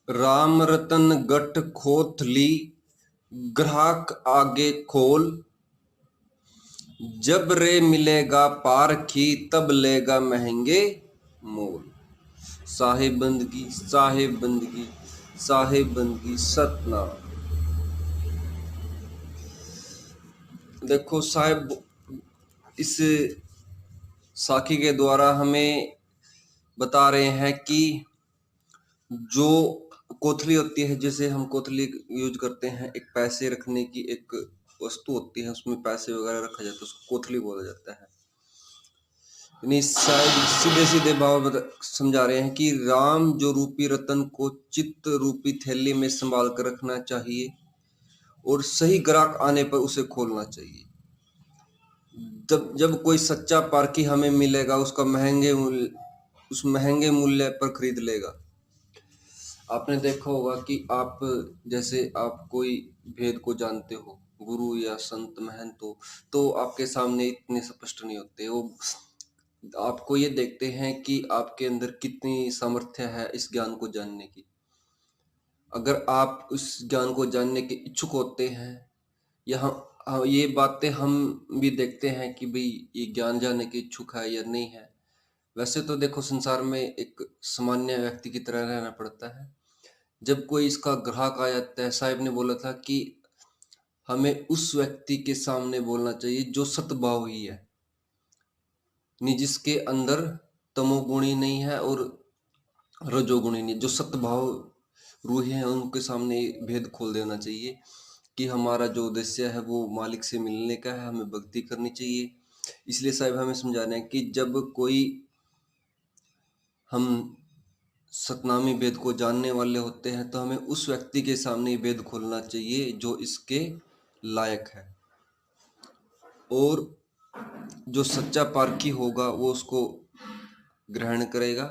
राम रतन गठ खोथ ली, ग्राहक आगे खोल। जब रे मिलेगा पारखी, तब लेगा महंगे मोल। साहिब बंदगी, साहिब बंदगी, साहिब बंदगी सतनाम। देखो साहिब, इस साखी के द्वारा हमें बता रहे हैं कि जो कोथली होती है, जैसे हम कोथली यूज करते हैं, एक पैसे रखने की एक वस्तु होती है, उसमें पैसे वगैरह रखा जाता है, उसको कोथली बोला जाता है। यानी शायद सीधे सीधे भाव समझा रहे हैं कि राम जो रूपी रतन को चित्त रूपी थैली में संभाल कर रखना चाहिए और सही ग्राहक आने पर उसे खोलना चाहिए। जब जब कोई सच्चा पारखी हमें मिलेगा, उस महंगे मूल्य पर खरीद लेगा। आपने देखा होगा कि आप, जैसे आप कोई भेद को जानते हो, गुरु या संत महंत हो, तो आपके सामने इतने स्पष्ट नहीं होते। वो आपको ये देखते हैं कि आपके अंदर कितनी सामर्थ्य है इस ज्ञान को जानने की। अगर आप उस ज्ञान को जानने के इच्छुक होते हैं, यहाँ ये बातें हम भी देखते हैं कि भाई ये ज्ञान जानने के इच्छुक है या नहीं है। वैसे तो देखो, संसार में एक सामान्य व्यक्ति की तरह रहना पड़ता है। जब कोई इसका ग्राहक आ जाता है, साहिब ने बोला था कि हमें उस व्यक्ति के सामने बोलना चाहिए जो सतभाव ही है, जिसके अंदर तमोगुणी नहीं है और रजोगुणी नहीं, जो सतभाव रूही है, उनके सामने भेद खोल देना चाहिए कि हमारा जो उद्देश्य है वो मालिक से मिलने का है, हमें भक्ति करनी चाहिए। इसलिए साहिब हमें समझा रहे हैं कि जब कोई हम सतनामी भेद को जानने वाले होते हैं, तो हमें उस व्यक्ति के सामने भेद खोलना चाहिए जो इसके लायक है, और जो सच्चा पारखी होगा वो उसको ग्रहण करेगा।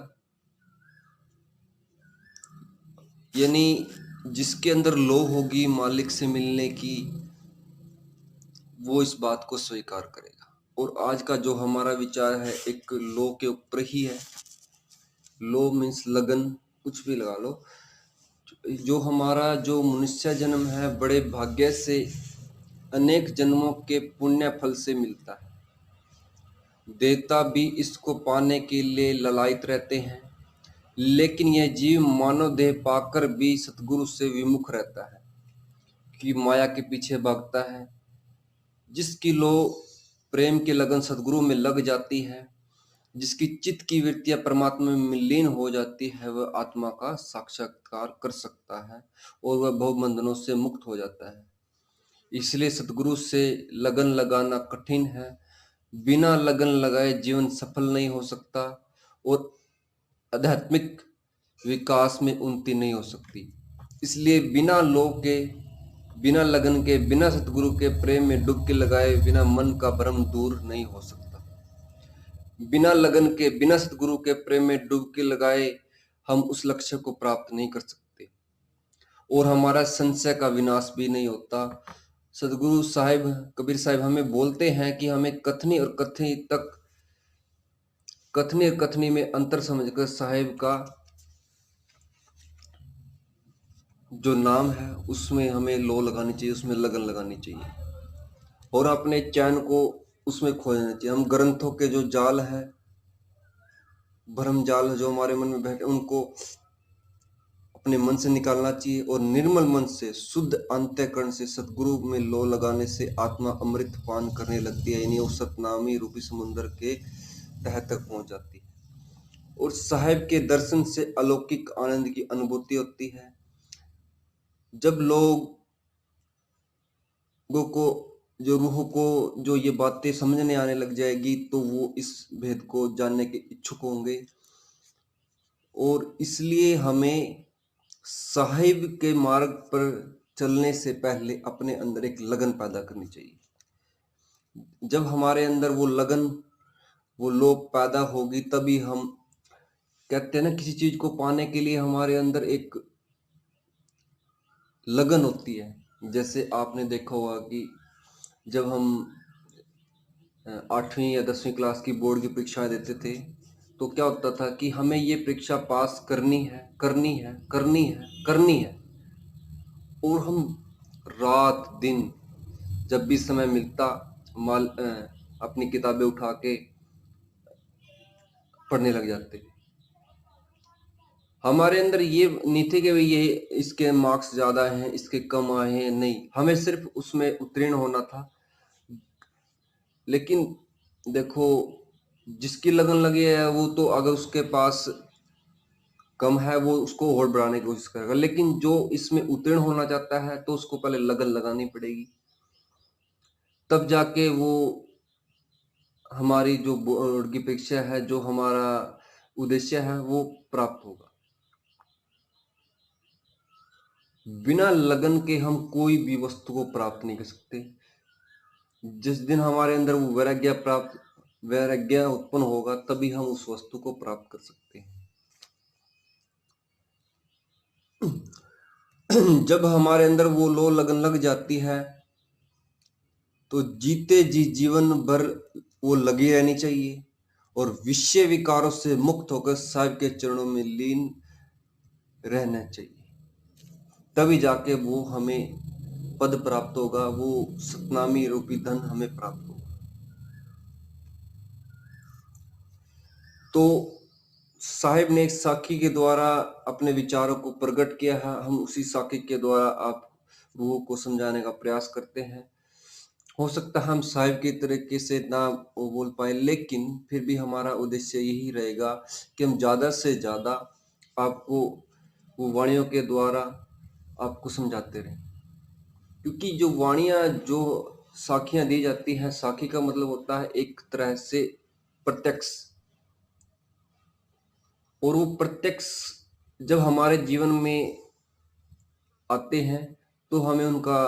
यानी जिसके अंदर लो होगी मालिक से मिलने की, वो इस बात को स्वीकार करेगा। और आज का जो हमारा विचार है एक लो के ऊपर ही है। लो मीन्स लगन, कुछ भी लगा लो। जो हमारा जो मनुष्य जन्म है, बड़े भाग्य से अनेक जन्मों के पुण्य फल से मिलता है। देवता भी इसको पाने के लिए ललायत रहते हैं, लेकिन यह जीव मानव देह पाकर भी सतगुरु से विमुख रहता है, कि माया के पीछे भागता है। जिसकी लो प्रेम के लगन सतगुरु में लग जाती है, जिसकी चित्त की वृत्तियां परमात्मा में लीन हो जाती है, वह आत्मा का साक्षात्कार कर सकता है और वह भवबंधनों से मुक्त हो जाता है। इसलिए सतगुरु से लगन लगाना कठिन है। बिना लगन लगाए जीवन सफल नहीं हो सकता और आध्यात्मिक विकास में उन्नति नहीं हो सकती। इसलिए बिना लोभ के, बिना लगन के, बिना सतगुरु के प्रेम में डुबकी लगाए बिना मन का भ्रम दूर नहीं हो सकता। बिना लगन के, बिना सतगुरु के प्रेम में डुबकी लगाए हम उस लक्ष्य को प्राप्त नहीं कर सकते और हमारा संशय का विनाश भी नहीं होता। सतगुरु साहिब, कबीर साहिब हमें बोलते हैं कि हमें कथनी और कथनी तक, कथनी और कथनी में अंतर समझकर साहिब का जो नाम है उसमें हमें लो लगानी चाहिए, उसमें लगन लगानी चाहिए और अपने चैन को उसमें खो देना चाहिए। हम ग्रंथों के जो जाल है, भ्रम जाल है जो हमारे मन में बैठे, उनको अपने मन से निकालना चाहिए और निर्मल मन से, शुद्ध अंतःकरण से सतगुरु में लो लगाने से आत्मा अमृत पान करने लगती है, यानी वो सतनामी रूपी समुद्र के तह तक पहुंच जाती है और साहिब के दर्शन से अलौकिक आनंद की अनुभूति होती है। जब लोगों को, जो रूह को, जो ये बातें समझने आने लग जाएगी, तो वो इस भेद को जानने के इच्छुक होंगे। और इसलिए हमें साहिब के मार्ग पर चलने से पहले अपने अंदर एक लगन पैदा करनी चाहिए। जब हमारे अंदर वो लगन, वो लोभ पैदा होगी, तभी हम, कहते हैं ना, किसी चीज को पाने के लिए हमारे अंदर एक लगन होती है। जैसे आपने देखा होगा कि जब हम 8वीं या 10वीं क्लास की बोर्ड की परीक्षाएं देते थे, तो क्या होता था कि हमें ये परीक्षा पास करनी है, करनी है, करनी है, करनी है, और हम रात दिन जब भी समय मिलता अपनी किताबें उठा के पढ़ने लग जाते। हमारे अंदर ये नहीं थे कि भाई ये इसके मार्क्स ज़्यादा हैं, इसके कम आए हैं, नहीं, हमें सिर्फ उसमें उत्तीर्ण होना था। लेकिन देखो, जिसकी लगन लगी है वो तो अगर उसके पास कम है वो उसको और बढ़ाने की कोशिश करेगा, लेकिन जो इसमें उत्तीर्ण होना चाहता है तो उसको पहले लगन लगानी पड़ेगी, तब जाके वो हमारी जो बोर्ड की परीक्षा है, जो हमारा उद्देश्य है, वो प्राप्त होगा। बिना लगन के हम कोई भी वस्तु को प्राप्त नहीं कर सकते। जिस दिन हमारे अंदर वो वैराग्य उत्पन्न होगा, तभी हम उस वस्तु को प्राप्त कर सकते हैं। जब हमारे अंदर वो लो लगन लग जाती है तो जीते जी जीवन भर वो लगी रहनी चाहिए और विषय विकारों से मुक्त होकर साहिब के चरणों में लीन रहना चाहिए। तभी जाके वो हमें पद प्राप्त होगा, वो सतनामी रूपी धन हमें प्राप्त होगा। तो साहिब ने एक साखी के द्वारा अपने विचारों को प्रकट किया है, हम उसी साखी के द्वारा आप रूह को समझाने का प्रयास करते हैं। हो सकता है हम साहिब की तरीके से ना वो बोल पाए, लेकिन फिर भी हमारा उद्देश्य यही रहेगा कि हम ज़्यादा से ज़्यादा आपको वो वाणियों के द्वारा आपको समझाते रहें। क्योंकि जो वाणियाँ, जो साखियाँ दी जाती हैं, साखी का मतलब होता है एक तरह से प्रत्यक्ष, और वो प्रत्यक्ष जब हमारे जीवन में आते हैं तो हमें उनका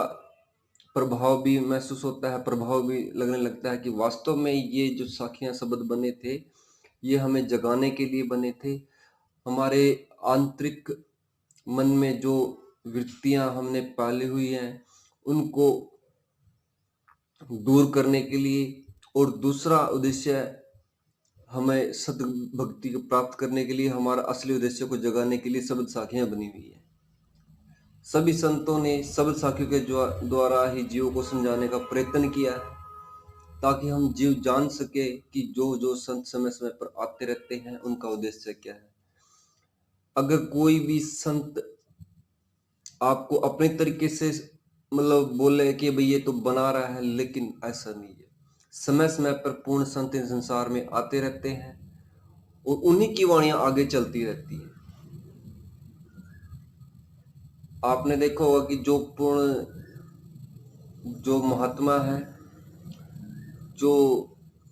प्रभाव भी महसूस होता है, प्रभाव भी लगने लगता है कि वास्तव में ये जो साखियाँ शब्द बने थे, ये हमें जगाने के लिए बने थे। हमारे आंतरिक मन में जो वृत्तियाँ हमने पाली हुई हैं, उनको दूर करने के लिए, और दूसरा उद्देश्य हमें सद्भक्ति को प्राप्त करने के लिए, हमारा असली उद्देश्य को जगाने के लिए शब्द साखियाँ बनी हुई है। सभी संतों ने शब्द साखियों के द्वारा ही जीव को समझाने का प्रयत्न किया है, ताकि हम जीव जान सके कि जो जो संत समय समय पर आते रहते हैं उनका उद्देश्य क्या है। अगर कोई भी संत आपको अपने तरीके से मतलब बोले कि भाई ये तो बना रहा है, लेकिन ऐसा नहीं है। समय समय पर पूर्ण संत इस संसार में आते रहते हैं और उन्हीं की वाणियां आगे चलती रहती है। आपने देखा होगा कि जो पूर्ण, जो महात्मा है, जो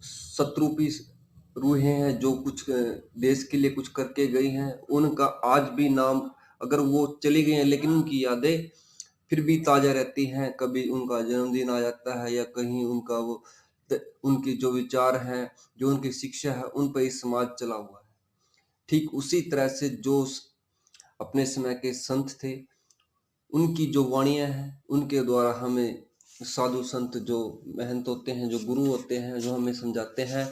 शत्रुपी रूहें हैं, जो कुछ देश के लिए कुछ करके गई हैं, उनका आज भी नाम, अगर वो चली गई हैं लेकिन उनकी यादें फिर भी ताजा रहती हैं। कभी उनका जन्मदिन आ जाता है या कहीं उनका वो उनकी जो विचार हैं, जो उनकी शिक्षा है, उन पर ही समाज चला हुआ है। ठीक उसी तरह से जो अपने समय के संत थे, उनकी जो वाणियाँ हैं, उनके द्वारा हमें साधु संत जो महंत होते हैं, जो गुरु होते हैं, जो हमें समझाते हैं,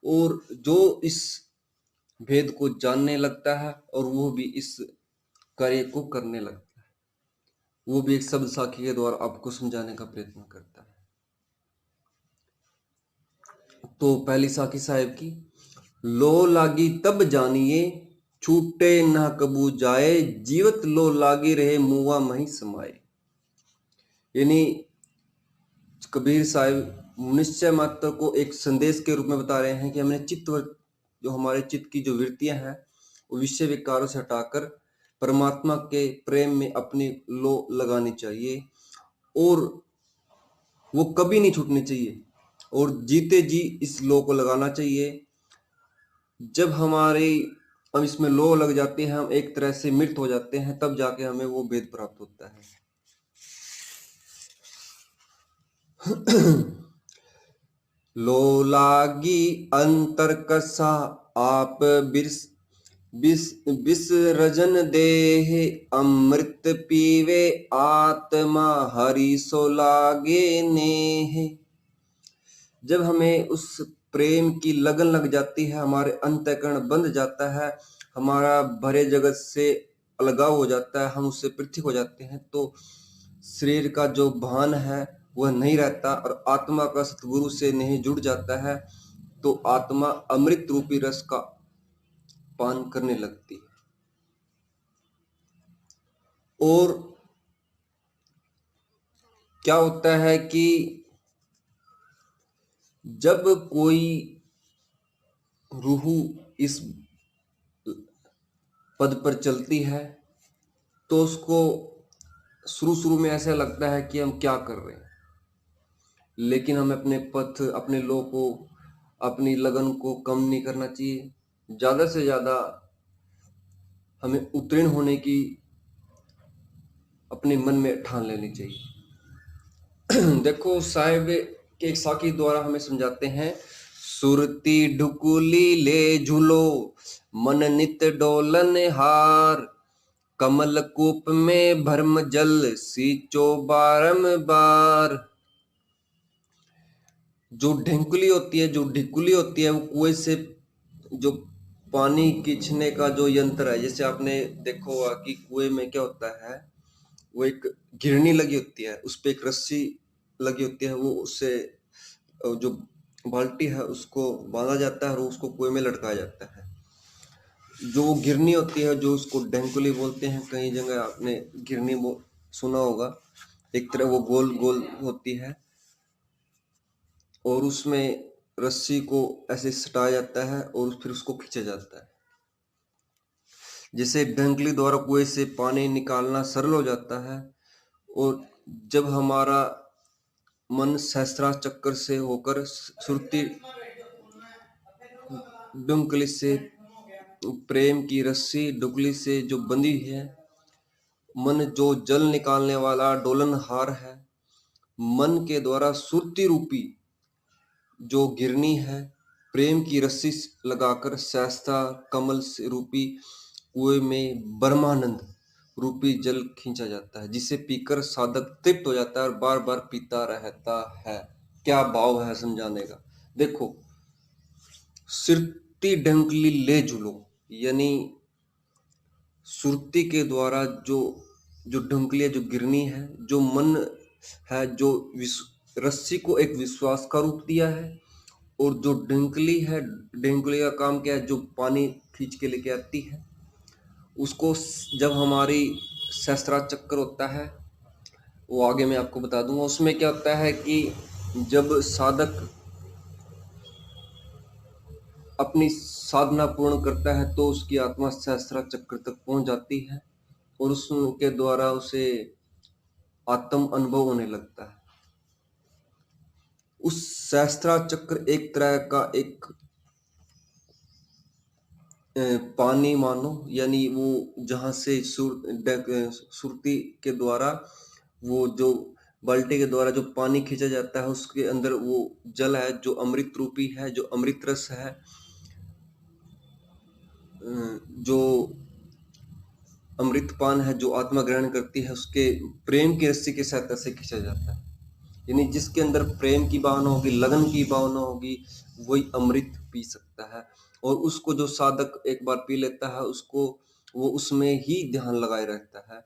और जो इस भेद को जानने लगता है और वो भी इस कार्य को करने लगता है, वो भी एक शब्द साखी के द्वारा आपको समझाने का प्रयत्न करता है। तो पहली साखी साहिब की, लो लागी तब जानिए, छूटे न कबू जाए, जीवत लो लागी रहे, मुआ मही समाए। यानी कबीर साहिब निश्चय मात्र को एक संदेश के रूप में बता रहे हैं कि हमने जो हमारे चित्त की जो वृत्तियां हैं, वो विषय विकारों से हटाकर परमात्मा के प्रेम में अपनी लो लगानी चाहिए, और वो कभी नहीं छूटनी चाहिए, और जीते जी इस लो को लगाना चाहिए। जब हम इसमें लो लग जाते हैं, हम एक तरह से मृत हो जाते हैं, तब जाके हमें वो भेद प्राप्त होता है। लो लागी अंतर कसा, आप विसर्जन देह, अमृत पीवे आत्मा, हरि सो लागे नेह। जब हमें उस प्रेम की लगन लग जाती है, हमारे अंतःकरण बंध जाता है, हमारा भरे जगत से अलगाव हो जाता है, हम उससे पृथक हो जाते हैं, तो शरीर का जो भान है वह नहीं रहता और आत्मा का सतगुरु से नहीं जुड़ जाता है, तो आत्मा अमृत रूपी रस का पान करने लगती है। और क्या होता है कि जब कोई रूह इस पद पर चलती है तो उसको शुरू में ऐसा लगता है कि हम क्या कर रहे हैं, लेकिन हमें अपने पथ, अपने लौ को, अपनी लगन को कम नहीं करना चाहिए। ज़्यादा से ज़्यादा हमें उत्तीर्ण होने की अपने मन में ठान लेनी चाहिए। देखो साहिब के एक साकी द्वारा हमें समझाते हैं, सुरती ढुकुली ले झूलो मन नित डोलन हार, कमल कूप में भरम जल सींचो बारंबार। जो ढिंकुली होती है, जो ढिकुली होती है, वो कुएं से जो पानी खींचने का जो यंत्र है, जैसे आपने देखा होगा कि कुएं में क्या होता है, वो एक घिरनी लगी होती है, उस पे एक रस्सी लगी होती है, वो उससे जो बाल्टी है उसको बांधा जाता है और उसको कुएं में लटकाया जाता है। जो घिरनी होती है, जो उसको ढेंकुली बोलते हैं, कई जगह आपने घिरनी सुना होगा, एक तरह वो गोल गोल होती है और उसमें रस्सी को ऐसे सटाया जाता है और फिर उसको खींचा जाता है। जैसे ढंकली द्वारा कुएं से पानी निकालना सरल हो जाता है, और जब हमारा मन सहस्त्रा चक्कर से होकर सुरती डुंकली से, प्रेम की रस्सी डुकली से जो बंधी है, मन जो जल निकालने वाला डोलनहार है, मन के द्वारा सुरती रूपी जो गिरनी है, प्रेम की रस्सी लगाकर सहस्ता कमल से रूपी कुएं में ब्रह्मानंद रूपी जल खींचा जाता है, जिसे पीकर साधक तृप्त हो जाता है और बार बार पीता रहता है। क्या भाव है समझाने का। देखो, सुरती डंकली ले झूलो, यानी सुरती के द्वारा जो जो ढुंकली है, जो गिरनी है, जो मन है, जो रस्सी को एक विश्वास का रूप दिया है, और जो ढिंकली है, ढिंकली का काम क्या है, जो पानी खींच के लेके आती है, उसको जब हमारी सहस्त्रा चक्कर होता है, वो आगे मैं आपको बता दूंगा, उसमें क्या होता है कि जब साधक अपनी साधना पूर्ण करता है तो उसकी आत्मा सहस्त्रा चक्र तक पहुंच जाती है और उसके द्वारा उसे आत्म अनुभव होने लगता है। उस सहस्त्रा चक्र एक तरह का एक पानी मानो, यानी वो जहाँ से सुरती के द्वारा, वो जो बाल्टी के द्वारा जो पानी खींचा जाता है, उसके अंदर वो जल है जो अमृत रूपी है, जो अमृत रस है, जो अमृतपान है, जो आत्मा ग्रहण करती है, उसके प्रेम की रस्सी के साथ ऐसे खींचा जाता है। यानी जिसके अंदर प्रेम की भावना होगी, लगन की भावना होगी, वही अमृत पी सकता है। और उसको जो साधक एक बार पी लेता है, उसको वो उसमें ही ध्यान लगाए रहता है।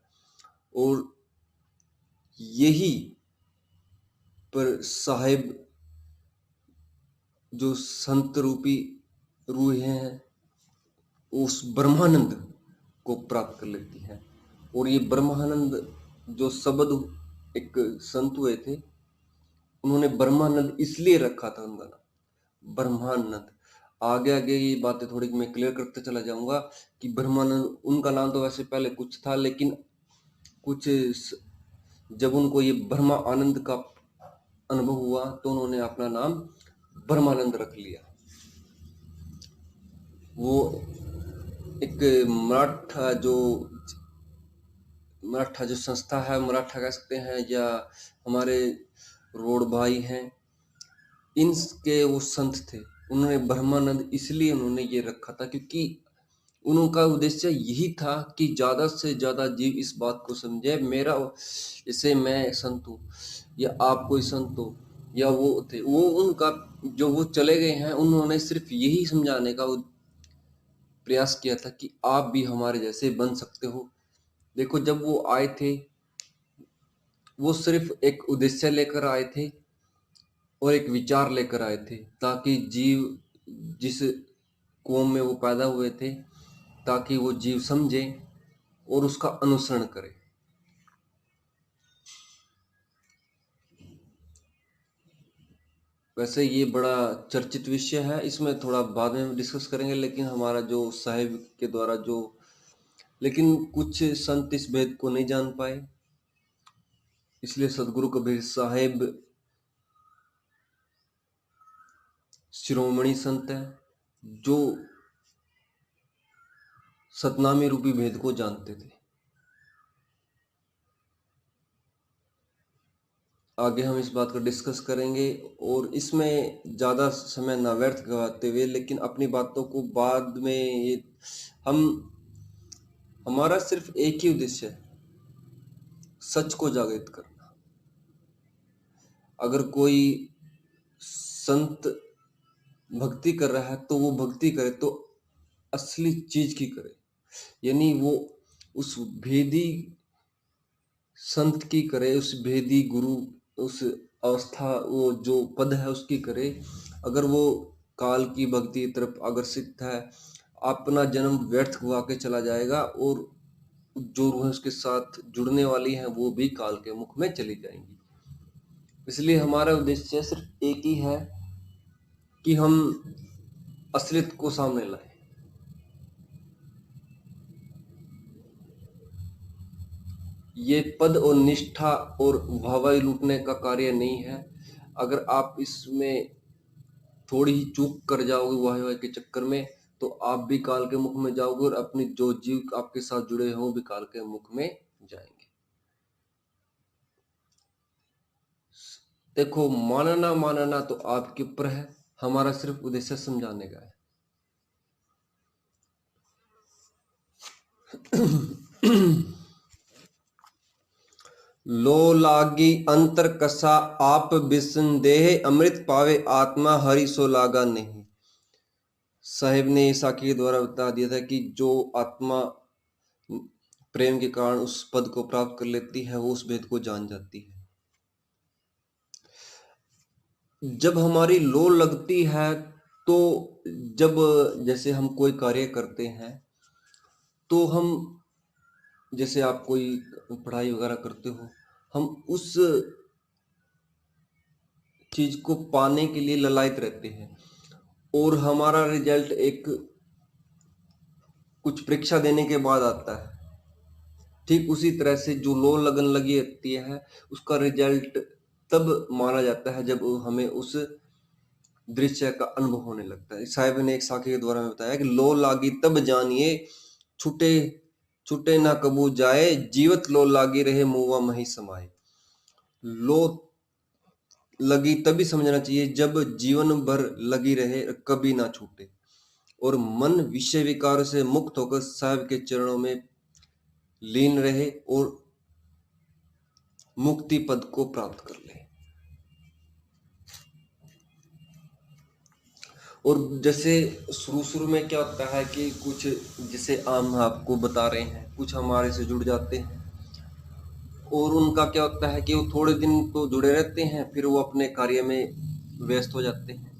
और यही पर साहिब जो संत रूपी रूहें हैं, उस ब्रह्मानंद को प्राप्त कर लेती है। और ये ब्रह्मानंद जो शब्द एक संत हुए थे, उन्होंने ब्रह्मानंद इसलिए रखा था उनका नाम ब्रह्मानंद। आगे आगे ये बातें थोड़ी मैं क्लियर करते चला जाऊंगा कि ब्रह्मानंद उनका नाम तो वैसे पहले कुछ था, लेकिन कुछ जब उनको ये ब्रह्मा आनंद का अनुभव हुआ तो उन्होंने अपना नाम ब्रह्मानंद रख लिया। वो एक मराठा जो संस्था है, मराठा कह सकते हैं, या हमारे रोड भाई हैं, इनके वो संत थे। उन्होंने ब्रह्मानंद इसलिए उन्होंने ये रखा था क्योंकि उनका उद्देश्य यही था कि ज़्यादा से ज़्यादा जीव इस बात को समझे, मेरा जैसे मैं संत हूँ या आप कोई संत हो, या वो थे, वो उनका जो वो चले गए हैं, उन्होंने सिर्फ यही समझाने का प्रयास किया था कि आप भी हमारे जैसे बन सकते हो। देखो, जब वो आए थे, वो सिर्फ एक उद्देश्य लेकर आए थे और एक विचार लेकर आए थे, ताकि जीव, जिस कौम में वो पैदा हुए थे, ताकि वो जीव समझे और उसका अनुसरण करे। वैसे ये बड़ा चर्चित विषय है, इसमें थोड़ा बाद में डिस्कस करेंगे, लेकिन हमारा जो साहिब के द्वारा जो, लेकिन कुछ संत इस भेद को नहीं जान पाए, इसलिए सदगुरु कबीर साहिब शिरोमणि संत है, जो सतनामी रूपी भेद को जानते थे। आगे हम इस बात को डिस्कस करेंगे, और इसमें ज़्यादा समय ना व्यर्थ गवाते हुए, लेकिन अपनी बातों को बाद में ये हम, हमारा सिर्फ एक ही उद्देश्य है, सच को जागृत करना। अगर कोई संत भक्ति कर रहा है तो वो भक्ति करे तो असली चीज की करे, यानी वो उस भेदी संत की करे, उस भेदी गुरु, उस अवस्था, वो जो पद है उसकी करे। अगर वो काल की भक्ति की तरफ आकर्षित है, अपना जन्म व्यर्थ हुआ के चला जाएगा, और जो रूह उसके साथ जुड़ने वाली हैं वो भी काल के मुख में चली जाएंगी। इसलिए हमारा उद्देश्य सिर्फ एक ही है कि हम असलियत को सामने लाएं। ये पद और निष्ठा और भावाई लूटने का कार्य नहीं है। अगर आप इसमें थोड़ी ही चूक कर जाओगे वाह वाह के चक्कर में, तो आप भी काल के मुख में जाओगे, और अपनी जो जीव आपके साथ जुड़े हों भी काल के मुख में जाएंगे। देखो, मानना मानना तो आपके ऊपर है, हमारा सिर्फ उद्देश्य समझाने का है। लो लागी अंतर कसा आप बिसंदेह, अमृत पावे आत्मा हरि सो लागा नहीं। साहिब ने साकी के द्वारा बता दिया था कि जो आत्मा प्रेम के कारण उस पद को प्राप्त कर लेती है, वो उस भेद को जान जाती है। जब हमारी लो लगती है, तो जब जैसे हम कोई कार्य करते हैं, तो हम, जैसे आप कोई पढ़ाई वगैरह करते हो, हम उस चीज को पाने के लिए ललायत रहते हैं, और हमारा रिजल्ट एक कुछ परीक्षा देने के बाद आता है। ठीक उसी तरह से जो लो लगन लगी रहती है, उसका रिजल्ट तब माना जाता है जब हमें उस दृश्य का अनुभव होने लगता है। साहिब ने एक साखी के द्वारा में बताया कि लो लागी तब जानिए, छुटे छुटे ना कबू जाए, जीवत लो लागी रहे मुआ मही समाए। लो लगी तभी समझना चाहिए जब जीवन भर लगी रहे, कभी ना छूटे, और मन विषय विकार से मुक्त होकर साहिब के चरणों में लीन रहे और मुक्ति पद को प्राप्त कर ले। और जैसे शुरू में क्या होता है कि कुछ, जैसे हम आपको बता रहे हैं, कुछ हमारे से जुड़ जाते हैं, और उनका क्या होता है कि वो थोड़े दिन तो जुड़े रहते हैं, फिर वो अपने कार्य में व्यस्त हो जाते हैं।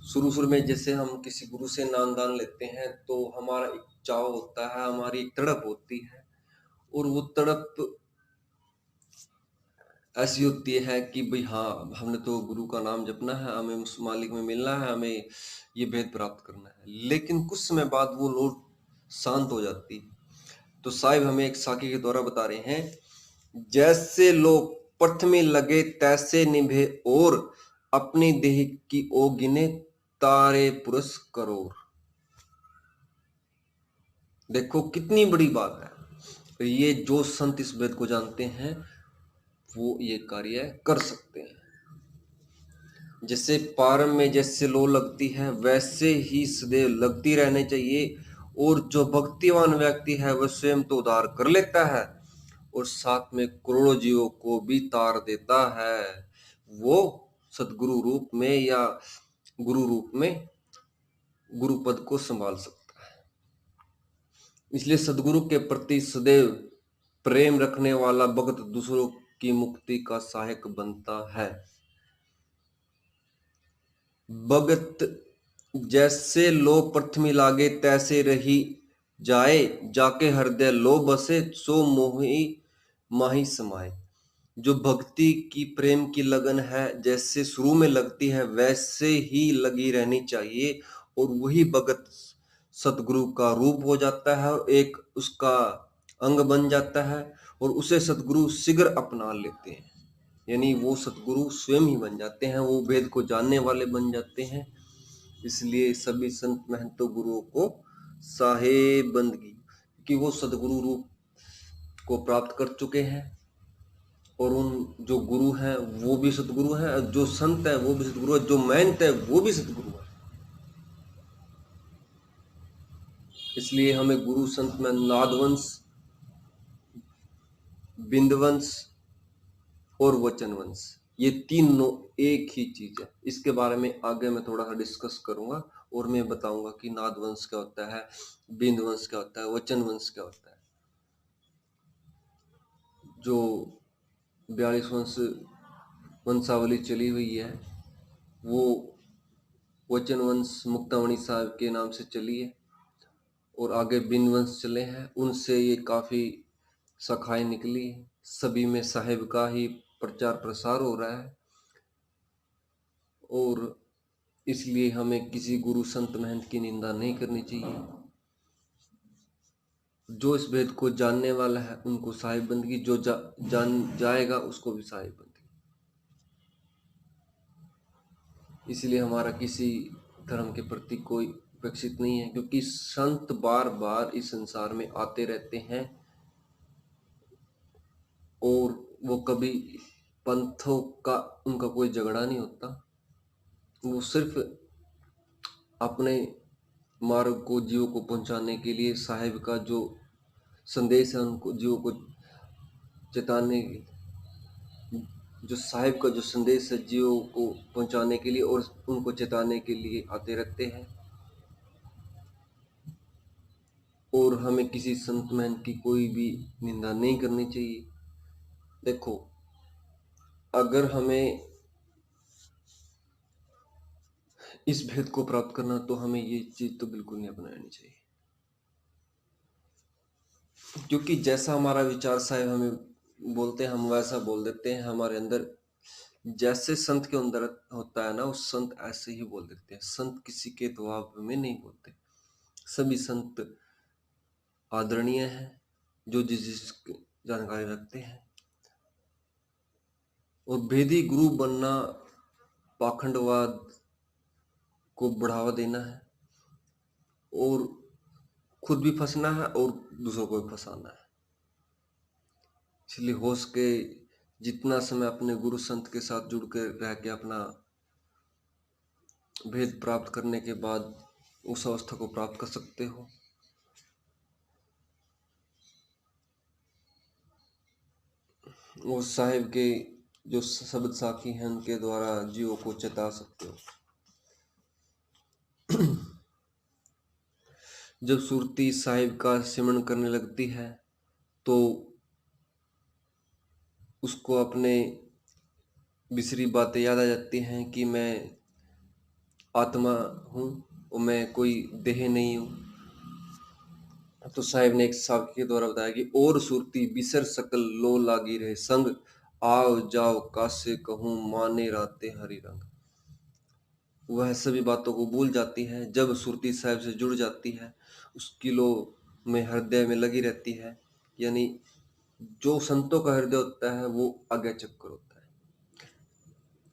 शुरू में जैसे हम किसी गुरु से नाम दान लेते हैं, तो हमारा एक चाव होता है, हमारी एक तड़प होती है, और वो तड़प ऐसी होती है कि भाई हाँ, हमने तो गुरु का नाम जपना है, हमें उस मालिक में मिलना है, हमें ये भेद प्राप्त करना है। लेकिन कुछ समय बाद वो लोड शांत हो जाती है। तो साहिब हमें एक साखी के द्वारा बता रहे हैं, जैसे लोग प्रथमे लगे तैसे निभे, और अपनी देह की ओ गिने तारे पुरुष करोड़। देखो कितनी बड़ी बात है। तो ये जो संत इस वेद को जानते हैं, वो ये कार्य कर सकते हैं। जैसे पारम में जैसे लो लगती है, वैसे ही सदैव लगती रहनी चाहिए, और जो भक्तिवान व्यक्ति है वह स्वयं तो उद्धार कर लेता है, और साथ में करोड़ों जीवों को भी तार देता है। वो सदगुरु रूप में या गुरु रूप में गुरु पद को संभाल सकता है। इसलिए सदगुरु के प्रति सदैव प्रेम रखने वाला भक्त दूसरों की मुक्ति का सहायक बनता है। भगत जैसे लो प्रथमी लागे तैसे रही जाए, जाके हृदय लो बसे सो मोहि माही समाए। जो भक्ति की प्रेम की लगन है जैसे शुरू में लगती है वैसे ही लगी रहनी चाहिए, और वही भगत सतगुरु का रूप हो जाता है और एक उसका अंग बन जाता है, और उसे सतगुरु शीघ्र अपना लेते हैं। यानी वो सतगुरु स्वयं ही बन जाते हैं, वो वेद को जानने वाले बन जाते हैं। इसलिए सभी संत महंतों गुरुओं को साहेब बंदगी, कि वो सदगुरु रूप को प्राप्त कर चुके हैं, और उन जो गुरु हैं वो भी सतगुरु हैं, जो संत है वो भी सतगुरु है, जो महंत है वो भी सतगुरु है। इसलिए हमें गुरु संत में नादवंश, बिंदवंश और वचनवंश, ये तीनों एक ही चीज है। इसके बारे में आगे मैं थोड़ा सा डिस्कस करूंगा, और मैं बताऊंगा कि नादवंश क्या होता है, बिंदवंश क्या होता है, वचनवंश क्या होता है। जो 42 वंशावली चली हुई है वो वचनवंश मुक्तामणि साहब के नाम से चली है, और आगे बिनवंश चले हैं, उनसे ये काफी शाखाएं निकली। सभी में साहिब का ही प्रचार प्रसार हो रहा है, और इसलिए हमें किसी गुरु संत महंत की निंदा नहीं करनी चाहिए। जो इस भेद को जानने वाला है उनको साहिब बंदगी, जो जान जाएगा उसको भी साहिब बंदगी। इसलिए हमारा किसी धर्म के प्रति कोई विकसित नहीं है, क्योंकि संत बार बार इस संसार में आते रहते हैं, और वो कभी पंथों का उनका कोई झगड़ा नहीं होता। वो सिर्फ अपने मार्ग को जीवों को पहुंचाने के लिए साहिब का जो संदेश है उनको जीवों को चेताने, जो साहिब का जो संदेश है जीवों को पहुंचाने के लिए और उनको चेताने के लिए आते रहते हैं। और हमें किसी संत महंत की कोई भी निंदा नहीं करनी चाहिए। देखो, अगर हमें इस भेद को प्राप्त करना तो हमें ये चीज तो बिल्कुल नहीं अपनानी चाहिए, क्योंकि जैसा हमारा विचार साहिब हमें बोलते हैं हम वैसा बोल देते हैं। हमारे अंदर जैसे संत के अंदर होता है ना, उस संत ऐसे ही बोल देते हैं। संत किसी के दबाव में नहीं बोलते। सभी संत आदरणीय हैं, जो जिस जानकारी रखते हैं। और भेदी गुरु बनना पाखंडवाद को बढ़ावा देना है, और खुद भी फंसना है और दूसरों को भी फंसाना है। इसलिए हो सके जितना समय अपने गुरु संत के साथ जुड़ कर रह के अपना भेद प्राप्त करने के बाद उस अवस्था को प्राप्त कर सकते हो। और साहिब के जो शब्द साखी हैं उनके द्वारा जीवों को चेता सकते हो। जब सुरती साहिब का सिमरन करने लगती है तो उसको अपने बिसरी बातें याद आ जाती हैं कि मैं आत्मा हूँ और मैं कोई देह नहीं हूँ। तो साहिब ने एक साखी के द्वारा बताया कि और सुरती बिसर सकल लो लागी रहे संग, आओ जाओ कासे कहूँ माने राते हरि रंग। वह सभी बातों को भूल जाती है जब सुरती साहिब से जुड़ जाती है, उसकी लो में हृदय में लगी रहती है। यानी जो संतों का हृदय होता है वो आज्ञा चक्र होता है।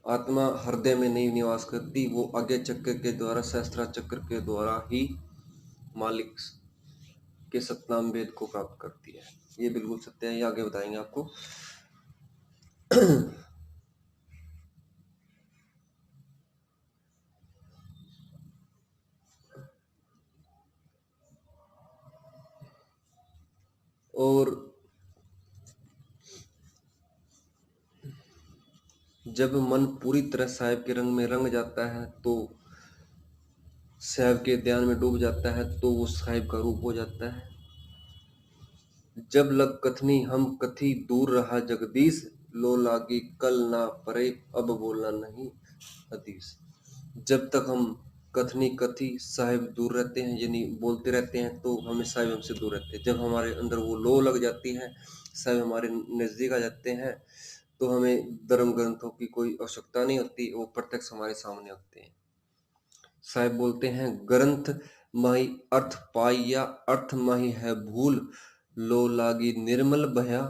आत्मा हृदय में नहीं निवास करती, वो आज्ञा चक्र के द्वारा, सहस्त्रा चक्र के द्वारा ही मालिक के सतनाम वेद को प्राप्त करती है। ये बिल्कुल सत्य है, ये आगे बताएंगे आपको। और जब मन पूरी तरह साहिब के रंग में रंग जाता है तो साहिब के ध्यान में डूब जाता है तो वो साहिब का रूप हो जाता है। जब लग कथनी हम कथी दूर रहा जगदीश, लो लागी कल ना परे अब बोलना नहीं हदीस। जब तक हम कथनी कथी साहिब दूर रहते हैं, यानी बोलते रहते हैं, तो हमें साहिब हमसे दूर रहते हैं। जब हमारे अंदर वो लो लग जाती है, साहिब हमारे नज़दीक आ जाते हैं, तो हमें धर्म ग्रंथों की कोई आवश्यकता नहीं होती, वो प्रत्यक्ष हमारे सामने होते हैं। साहिब बोलते हैं ग्रंथ माही अर्थ पाइया, अर्थ माही है भूल, लो लागी निर्मल भया,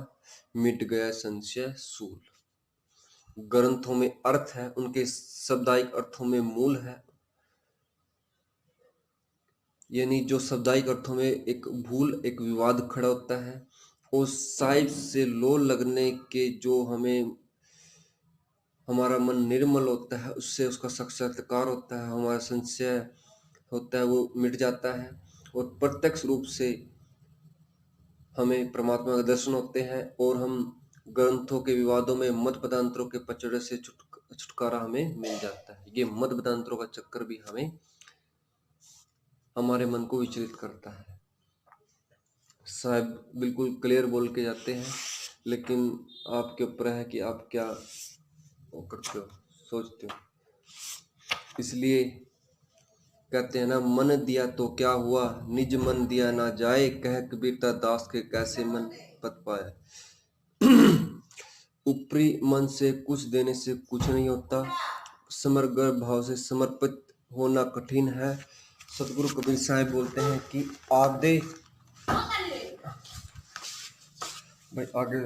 मिट गया संशय सूल। ग्रंथों में अर्थ है, उनके शब्दायिक अर्थों में मूल है, यानी जो शब्दायिक अर्थों में एक भूल, एक विवाद खड़ा होता है, और साहिब से लो लगने के जो हमें हमारा मन निर्मल होता है, उससे उसका साक्षात्कार होता है, हमारा संशय होता है वो मिट जाता है, और प्रत्यक्ष रूप से हमें परमात्मा के दर्शन होते हैं, और हम ग्रंथों के विवादों में मत पदांतरों के पचड़े से छुटकारा हमें मिल जाता है। ये मत पदांतरों का चक्कर भी हमें हमारे मन को विचलित करता है। साहब बिल्कुल क्लियर बोल के जाते हैं, लेकिन आपके ऊपर है कि आप क्या वो करते हो, सोचते हो। इसलिए कहते हैं ना, मन दिया तो क्या हुआ, निज मन दिया ना जाए, कह कबीरता दास के कैसे मन पत पाए। ऊपरी मन से कुछ देने से कुछ नहीं होता, समग्र भाव से समर्पित होना कठिन है। सतगुरु कबीर साहब बोलते हैं कि आधे भाई आगे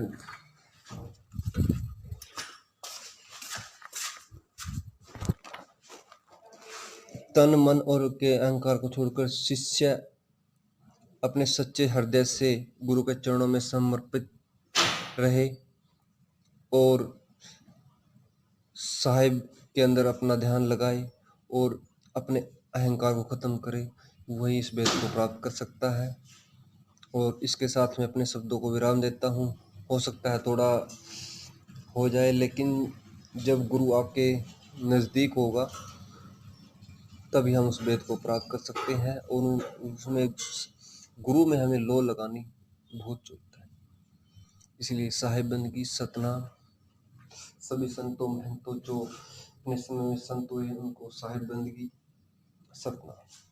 तन मन और के अहंकार को छोड़कर शिष्य अपने सच्चे हृदय से गुरु के चरणों में समर्पित रहे और साहिब के अंदर अपना ध्यान लगाए और अपने अहंकार को खत्म करे, वही इस भेद को प्राप्त कर सकता है। और इसके साथ में अपने शब्दों को विराम देता हूँ। हो सकता है थोड़ा हो जाए, लेकिन जब गुरु आपके नज़दीक होगा तभी हम उस भेद को प्राप्त कर सकते हैं, और उसमें गुरु में हमें लो लगानी बहुत जरूरत है। इसलिए साहिब बंदगी सतनाम। सभी संतों महंतों जो अपने समय में संत हुए उनको साहिब बंदगी सतनाम।